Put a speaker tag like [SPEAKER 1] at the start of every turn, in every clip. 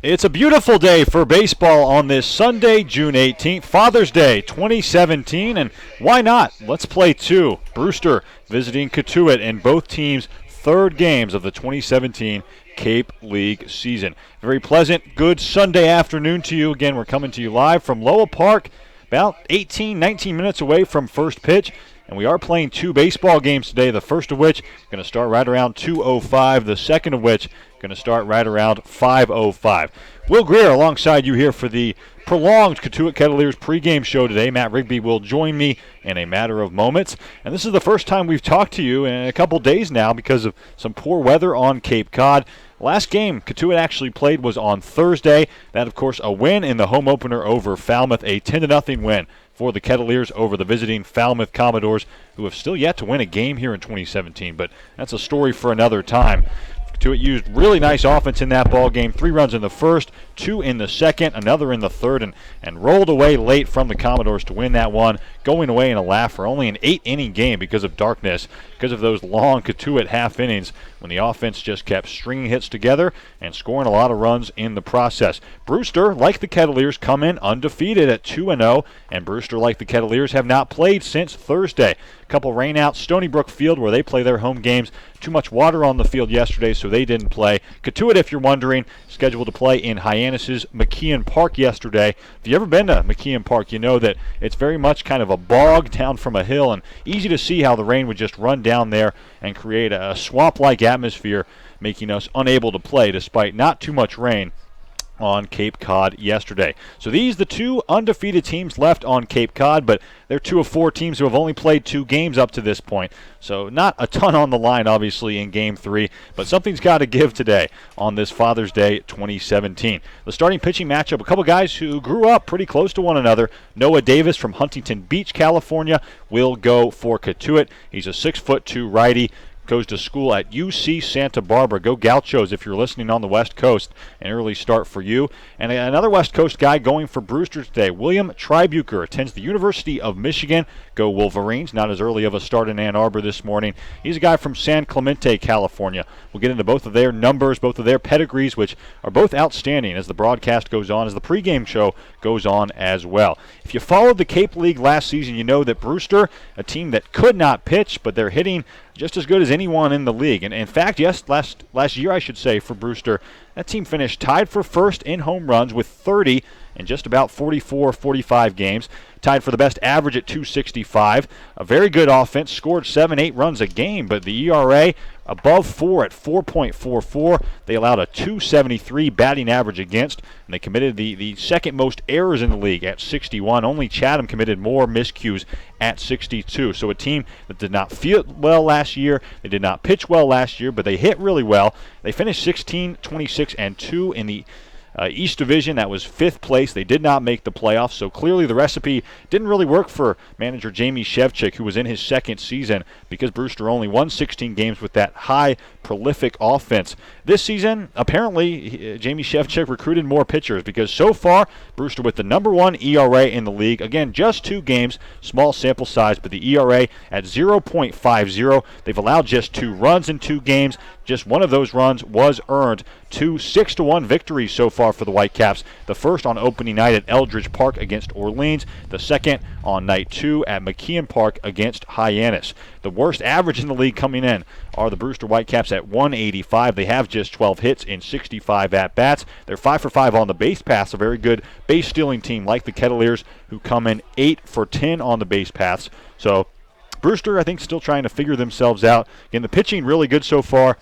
[SPEAKER 1] It's a beautiful day for baseball on this Sunday, June 18th, Father's Day 2017, and why not? Let's play two. Brewster visiting Cotuit in both teams' third games of the 2017 Cape League season. Very pleasant, good Sunday afternoon to you. Again, we're coming to you live from Lowell Park, about 19 minutes away from first pitch. And we are playing two baseball games today, the first of which going to start right around 2:05, the second of which going to start right around 5:05. Will Greer alongside you here for the prolonged Cotuit Kettleers pregame show today. Matt Rigby will join me in a matter of moments. And this is the first time we've talked to you in a couple days now because of some poor weather on Cape Cod. Last game Cotuit actually played was on Thursday. That, of course, a win in the home opener over Falmouth, a 10-0 win for the Kettleers over the visiting Falmouth Commodores, who have still yet to win a game here in 2017. But that's a story for another time. Cotuit used really nice offense in that ball game. 3 runs in the first, 2 in the second, another in the third, and rolled away late from the Commodores to win that one, going away in a laugh for only an 8-inning game because of darkness, because of those long Cotuit half innings when the offense just kept stringing hits together and scoring a lot of runs in the process. Brewster, like the Kettleers, come in undefeated at 2-0, and Brewster, like the Kettleers, have not played since Thursday. A couple rainouts, Stony Brook Field, where they play their home games. Too much water on the field yesterday, so they didn't play. Cotuit, if you're wondering, scheduled to play in Hyannis's McKeon Park yesterday. If you've ever been to McKeon Park, you know that it's very much kind of a bog down from a hill, and easy to see how the rain would just run down there and create a swamp-like atmosphere, making us unable to play despite not too much rain on Cape Cod yesterday. So these the two undefeated teams left on Cape Cod, but they're 2 of 4 teams who have only played 2 games up to this point. So not a ton on the line, obviously, in Game 3, but something's got to give today on this Father's Day 2017. The starting pitching matchup, a couple guys who grew up pretty close to one another. Noah Davis from Huntington Beach, California, will go for Cotuit. He's a 6'2" righty. Goes to school at UC Santa Barbara. Go Gauchos if you're listening on the West Coast. An early start for you. And another West Coast guy going for Brewster today, William Tribuker, attends the University of Michigan. Go Wolverines. Not as early of a start in Ann Arbor this morning. He's a guy from San Clemente, California. We'll get into both of their numbers, both of their pedigrees, which are both outstanding as the broadcast goes on, as the pregame show goes on as well. If you followed the Cape League last season, you know that Brewster, a team that could not pitch, but they're hitting just as good as anyone in the league. And in fact, yes, last year, I should say, for Brewster, that team finished tied for first in home runs with 30 in just about 45 games. Tied for the best average at 265. A very good offense, scored 7-8 runs a game, but the ERA above 4 at 4.44. They allowed a 273 batting average against, and they committed the second most errors in the league at 61. Only Chatham committed more miscues at 62. So a team that did not field well last year, they did not pitch well last year, but they hit really well. They finished 16, 26, and 2 in the East Division. That was 5th place. They did not make the playoffs, so clearly the recipe didn't really work for manager Jamie Shevchik, who was in his second season, because Brewster only won 16 games with that high, prolific offense. This season, apparently, Jamie Shevchik recruited more pitchers, because so far, Brewster with the number 1 ERA in the league. Again, just 2 games, small sample size, but the ERA at 0.50. They've allowed just 2 runs in 2 games. Just one of those runs was earned. 2 6-1 victories so far for the Whitecaps. The first on opening night at Eldridge Park against Orleans. The second on night 2 at McKeon Park against Hyannis. The worst average in the league coming in are the Brewster Whitecaps at 185. They have just 12 hits in 65 at-bats. They're 5 for 5 on the base paths, a very good base-stealing team like the Kettleers, who come in 8 for 10 on the base paths. So Brewster, I think, still trying to figure themselves out. Again, the pitching really good so far.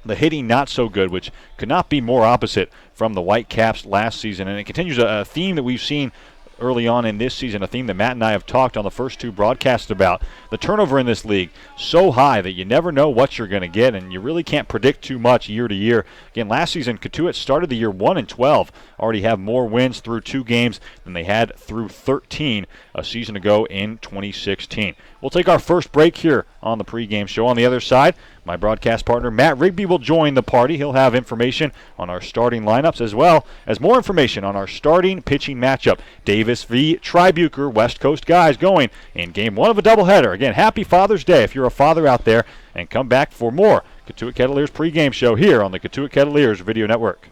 [SPEAKER 1] The hitting not so good, which could not be more opposite from the Whitecaps last season. And it continues a theme that we've seen early on in this season, a theme that Matt and I have talked on the first 2 broadcasts about. The turnover in this league so high that you never know what you're going to get, and you really can't predict too much year to year. Again, last season, Cotuit started the year 1-12, already have more wins through 2 games than they had through 13 a season ago in 2016. We'll take our first break here on the pregame show. On the other side, my broadcast partner Matt Rigby will join the party. He'll have information on our starting lineups as well as more information on our starting pitching matchup. Davis v. Tribuker, West Coast guys going in Game 1 of a doubleheader. Again, happy Father's Day if you're a father out there, and come back for more Cotuit Kettleers pregame show here on the Cotuit Kettleers Video Network.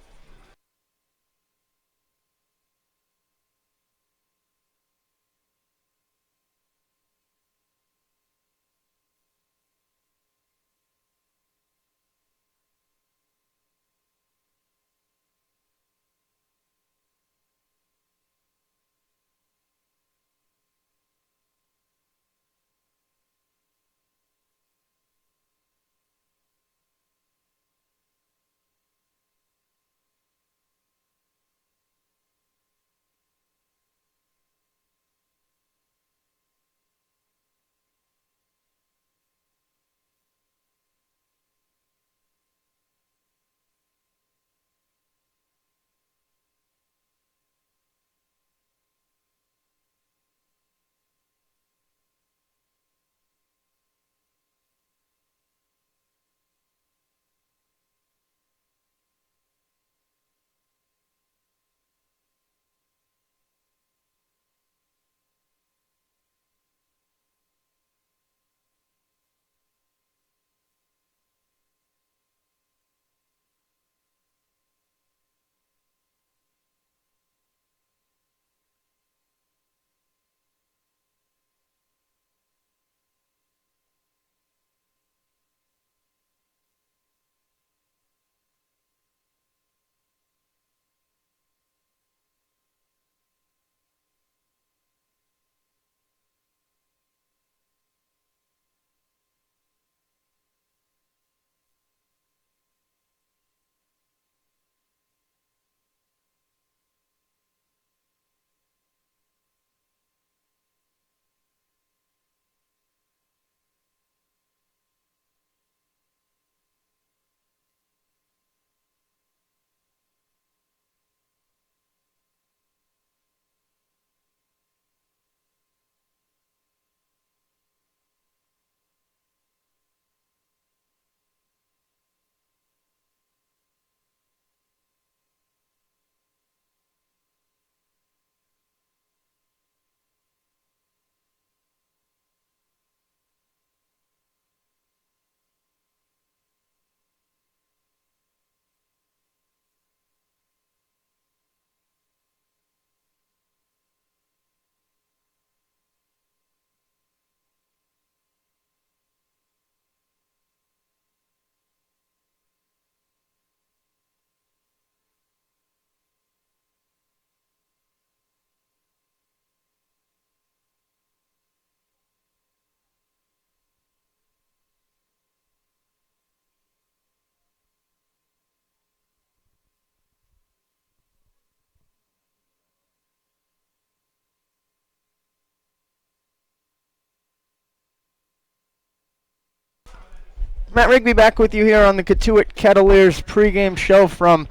[SPEAKER 2] Matt Rigby back with you here on the Cotuit Kettleers pregame show from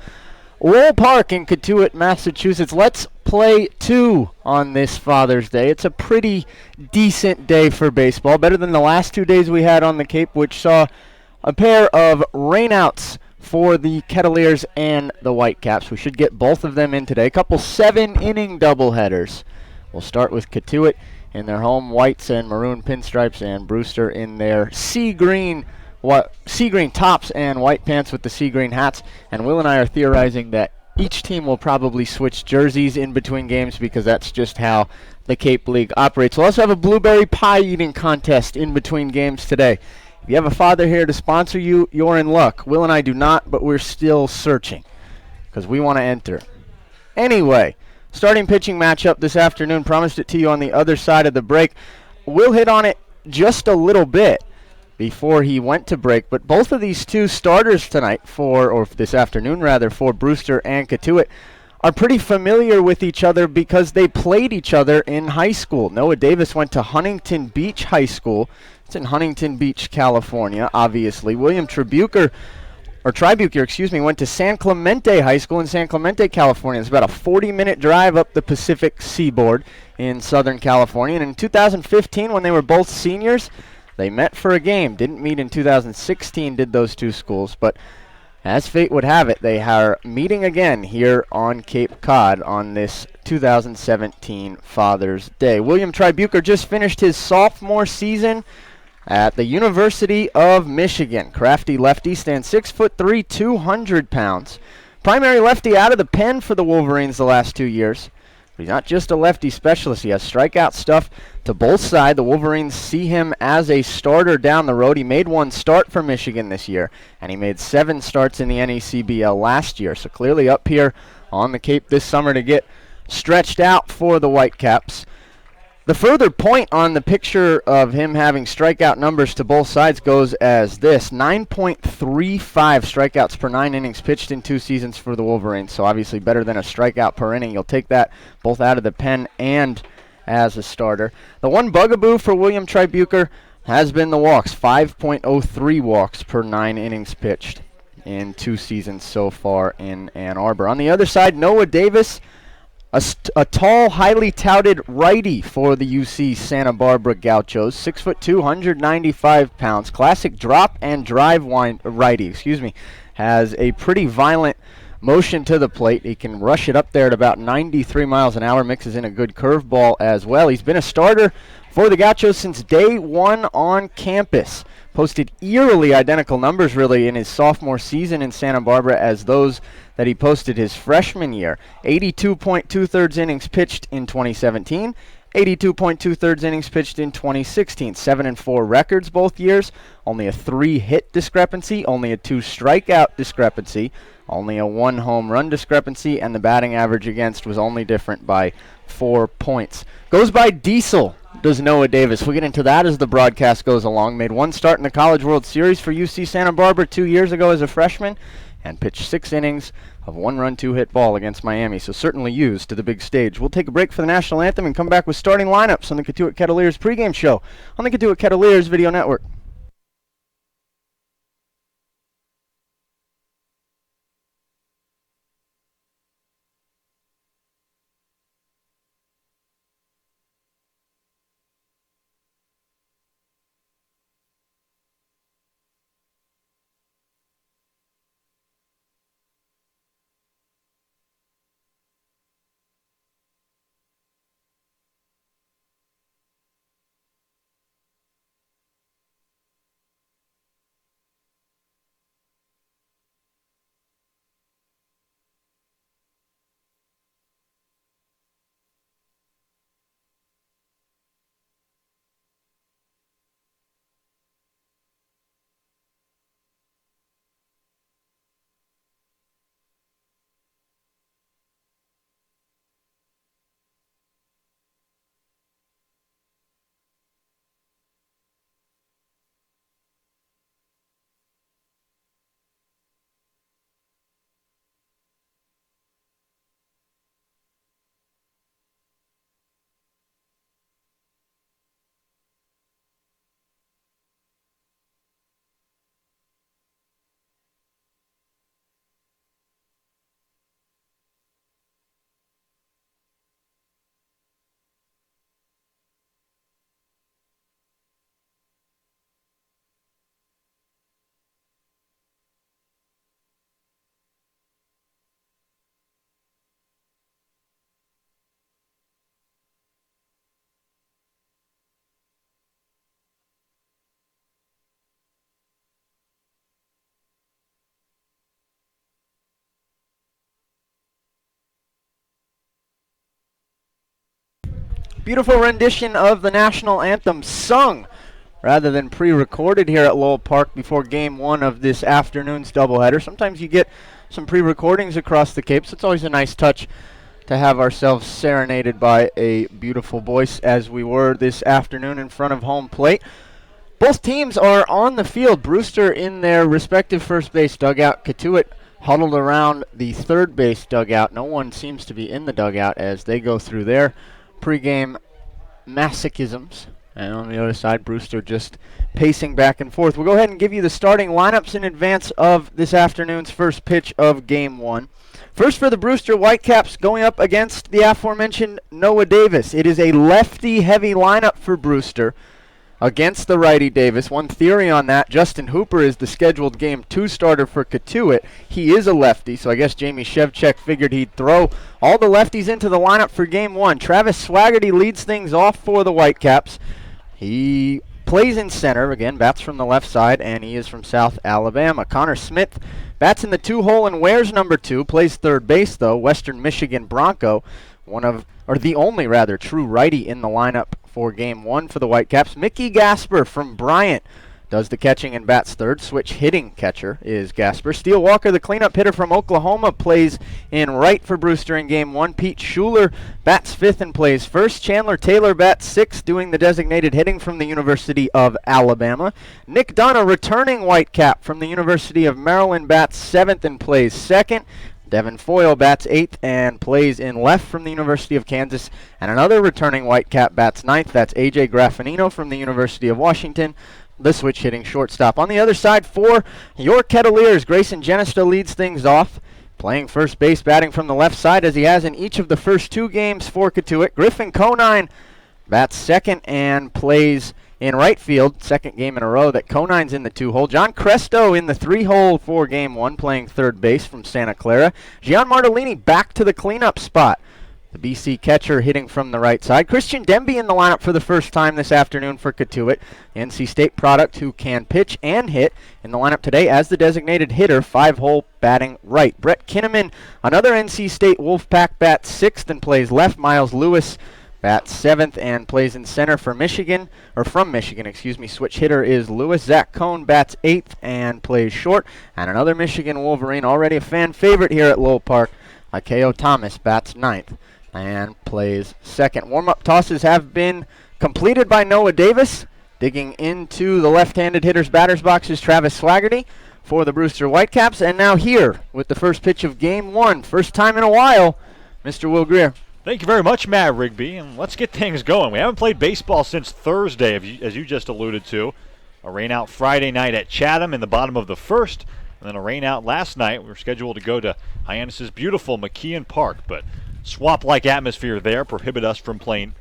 [SPEAKER 2] Lowell Park in Cotuit, Massachusetts. Let's play 2 on this Father's Day. It's a pretty decent day for baseball, better than the last 2 days we had on the Cape, which saw a pair of rainouts for the Kettleers and the Whitecaps. We should get both of them in today. A couple 7-inning doubleheaders. We'll start with Cotuit in their home whites and maroon pinstripes, and Brewster in their sea green tops and white pants with the sea green hats. And Will and I are theorizing that each team will probably switch jerseys in between games because that's just how the Cape League operates. We'll also have a blueberry pie eating contest in between games today. If you have a father here to sponsor you, you're in luck. Will and I do not, but we're still searching because we want to enter. Anyway, starting pitching matchup this afternoon. Promised it to you on the other side of the break. We'll hit on it just a little bit before he went to break, but both of these two starters tonight or this afternoon rather, for Brewster and Cotuit are pretty familiar with each other because they played each other in high school. Noah Davis went to Huntington Beach High School. It's in Huntington Beach, California, obviously. William Tribuker went to San Clemente High School in San Clemente, California. It's about a 40-minute drive up the Pacific Seaboard in Southern California. And in 2015, when they were both seniors, they met for a game. Didn't meet in 2016, did those two schools. But as fate would have it, they are meeting again here on Cape Cod on this 2017 Father's Day. William Tribuker just finished his sophomore season at the University of Michigan. Crafty lefty, stands 6'3", 200 pounds. Primary lefty out of the pen for the Wolverines the last 2 years. But he's not just a lefty specialist. He has strikeout stuff to both sides. The Wolverines see him as a starter down the road. He made 1 start for Michigan this year, and he made 7 starts in the NECBL last year. So clearly up here on the Cape this summer to get stretched out for the Whitecaps. The further point on the picture of him having strikeout numbers to both sides goes as this: 9.35 strikeouts per 9 innings pitched in 2 seasons for the Wolverines. So obviously better than a strikeout per inning. You'll take that both out of the pen and as a starter. The one bugaboo for William Tribuker has been the walks. 5.03 walks per 9 innings pitched in 2 seasons so far in Ann Arbor. On the other side, Noah Davis, a tall, highly touted righty for the UC Santa Barbara Gauchos, 6'2", 195 pounds. Classic drop and drive righty, has a pretty violent motion to the plate. He can rush it up there at about 93 miles an hour, mixes in a good curveball as well. He's been a starter for the Gauchos since day 1 on campus. Posted eerily identical numbers, really, in his sophomore season in Santa Barbara as those that he posted his freshman year. 82.2 innings pitched in 2017, 82.2 innings pitched in 2016. 7-4 records both years, only a 3-hit discrepancy, only a 2 strikeout discrepancy, only a 1 home run discrepancy, and the batting average against was only different by 4 points. Goes by Diesel, does Noah Davis. We'll get into that as the broadcast goes along. Made 1 start in the College World Series for UC Santa Barbara 2 years ago as a freshman, and pitched 6 innings of 1-run, 2-hit ball against Miami, so certainly used to the big stage. We'll take a break for the national anthem and come back with starting lineups on the Cotuit Kettleers pregame show on the Cotuit Kettleers Video Network. Beautiful rendition of the national anthem sung rather than pre-recorded here at Lowell Park before game one of this afternoon's doubleheader. Sometimes you get some pre-recordings across the Cape, so it's always a nice touch to have ourselves serenaded by a beautiful voice as we were this afternoon in front of home plate. Both teams are on the field. Brewster in their respective first base dugout. Cotuit huddled around the third base dugout. No one seems to be in the dugout as they go through their pregame masochisms. And on the other side, Brewster just pacing back and forth. We'll go ahead and give you the starting lineups in advance of this afternoon's first pitch of game one. First for the Brewster Whitecaps, going up against the aforementioned Noah Davis. It is a lefty-heavy lineup for Brewster against the righty Davis. One theory on that, Justin Hooper is the scheduled game 2 starter for Cotuit. He is a lefty, so I guess Jamie Shevchuk figured he'd throw all the lefties into the lineup for game one. Travis Swaggerty leads things off for the Whitecaps. He plays in center, again, bats from the left side, and he is from South Alabama. Connor Smith bats in the 2-hole and wears number 2, plays third base, though. Western Michigan Bronco, the only true righty in the lineup for game one for the Whitecaps. Mickey Gasper from Bryant does the catching and bats third. Switch hitting catcher is Gasper. Steele Walker, the cleanup hitter from Oklahoma, plays in right for Brewster in game one. Pete Schuler bats fifth and plays first. Chandler Taylor bats sixth, doing the designated hitting from the University of Alabama. Nick Dunn, returning Whitecap from the University of Maryland, bats seventh and plays second. Devin Foyle bats 8th and plays in left from the University of Kansas. And another returning Whitecap bats 9th. That's A.J. Graffinino from the University of Washington, the switch hitting shortstop. On the other side for your Kettleers, Grayson Genesta leads things off, playing first base, batting from the left side as he has in each of the first 2 games for Cotuit. Griffin Conine bats second and plays in right field, second game in a row that Conine's in the 2-hole. John Cresto in the 3-hole for game one, playing third base from Santa Clara. Gian Martellini back to the cleanup spot, the BC catcher hitting from the right side. Christian Demby in the lineup for the first time this afternoon for Cotuit, NC State product who can pitch and hit, in the lineup today as the designated hitter, 5-hole batting right. Brett Kinnaman, another NC State Wolfpack, bats 6th and plays left. Miles Lewis bats 7th and plays in center for from Michigan. Switch hitter is Lewis. Zach Cohn bats 8th and plays short. And another Michigan Wolverine, already a fan favorite here at Lowell Park, Ikeo Thomas bats 9th and plays second. Warm-up tosses have been completed by Noah Davis. Digging into the left-handed hitter's batter's box is Travis Swaggerty for the Brewster Whitecaps. And now here with the first pitch of game one, first time in a while, Mr. Will Greer.
[SPEAKER 1] Thank you very much, Matt Rigby, and let's get things going. We haven't played baseball since Thursday, as you just alluded to. A rain out Friday night at Chatham in the bottom of the first, and then a rain out last night. We were scheduled to go to Hyannis's beautiful McKeon Park, but swamp-like atmosphere there prohibited us from playing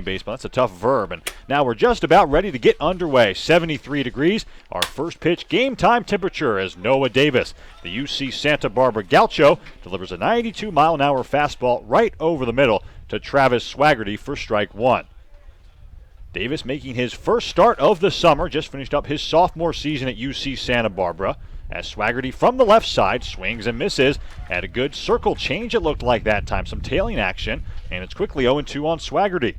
[SPEAKER 1] baseball. That's a tough verb. And now we're just about ready to get underway. 73 degrees. Our first pitch game time temperature as Noah Davis, the UC Santa Barbara Gaucho, delivers a 92-mile-an-hour fastball right over the middle to Travis Swaggerty for strike one. Davis making his first start of the summer, just finished up his sophomore season at UC Santa Barbara. As Swaggerty from the left side swings and misses. Had a good circle change, it looked like that time. Some tailing action, and it's quickly 0-2 on Swaggerty.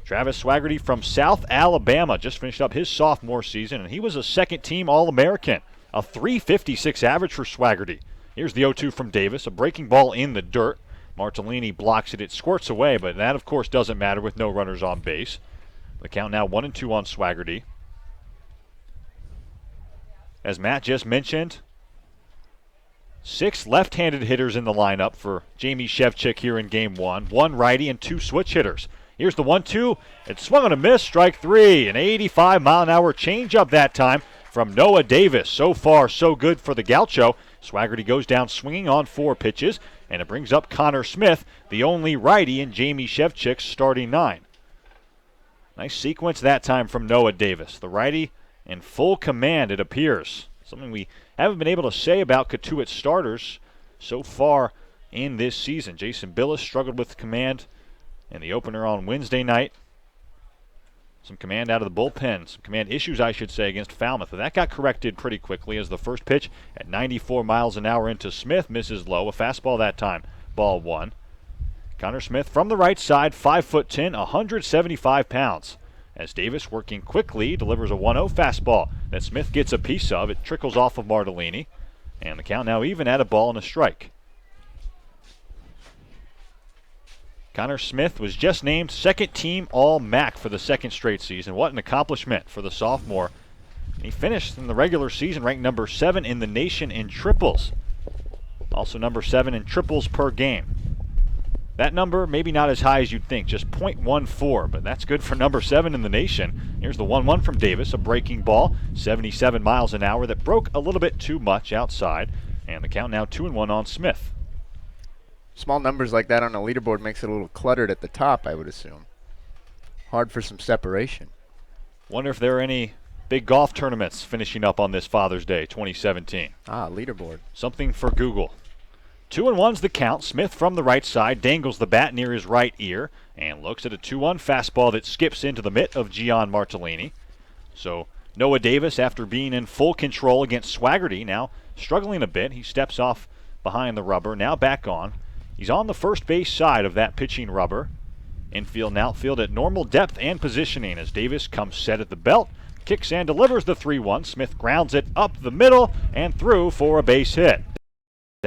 [SPEAKER 1] Travis Swaggerty from South Alabama just finished up his sophomore season, and he was a second-team All-American. A .356 average for Swaggerty. Here's the 0-2 from Davis, a breaking ball in the dirt. Martellini blocks it, it squirts away, but that, of course, doesn't matter with no runners on base. The count now 1-2 on Swaggerty. As Matt just mentioned, 6 left-handed hitters in the lineup for Jamie Shevchuk here in game one. 1 righty and 2 switch hitters. Here's the 1-2. It's swung on a miss, strike 3. An 85-mile-an-hour changeup that time from Noah Davis. So far, so good for the Gaucho. Swaggerty goes down swinging on 4 pitches, and it brings up Connor Smith, the only righty in Jamie Shevchuk's starting 9. Nice sequence that time from Noah Davis. The righty in full command, it appears. Something we haven't been able to say about Cotuit starters so far in this season. Jason Billis struggled with command in the opener on Wednesday night. Some command out of the bullpen. Some command issues, I should say, against Falmouth. But that got corrected pretty quickly as the first pitch at 94 miles an hour into Smith misses low. A fastball that time. Ball 1. Connor Smith from the right side, 5'10", 175 pounds. As Davis, working quickly, delivers a 1-0 fastball that Smith gets a piece of. It trickles off of Martellini. And the count now even at a ball and a strike. Connor Smith was just named second team All-MAC for the second straight season. What an accomplishment for the sophomore. He finished in the regular season ranked number 7 in the nation in triples. Also number 7 in triples per game. That number, maybe not as high as you'd think, just .14, but that's good for number 7 in the nation. Here's the 1-1 from Davis, a breaking ball, 77 miles an hour that broke a little bit too much outside. And the count now 2-1 on Smith.
[SPEAKER 2] Small numbers like that on a leaderboard makes it a little cluttered at the top, I would assume. Hard for some separation.
[SPEAKER 1] Wonder if there are any big golf tournaments finishing up on this Father's Day 2017.
[SPEAKER 2] Leaderboard.
[SPEAKER 1] Something for Google. 2-1's the count. Smith from the right side dangles the bat near his right ear and looks at a 2-1 fastball that skips into the mitt of Gian Martellini. So Noah Davis, after being in full control against Swaggerty, now struggling a bit. He steps off behind the rubber, now back on. He's on the first base side of that pitching rubber. Infield and outfield at normal depth and positioning as Davis comes set at the belt, kicks and delivers the 3-1. Smith grounds it up the middle and through for a base hit.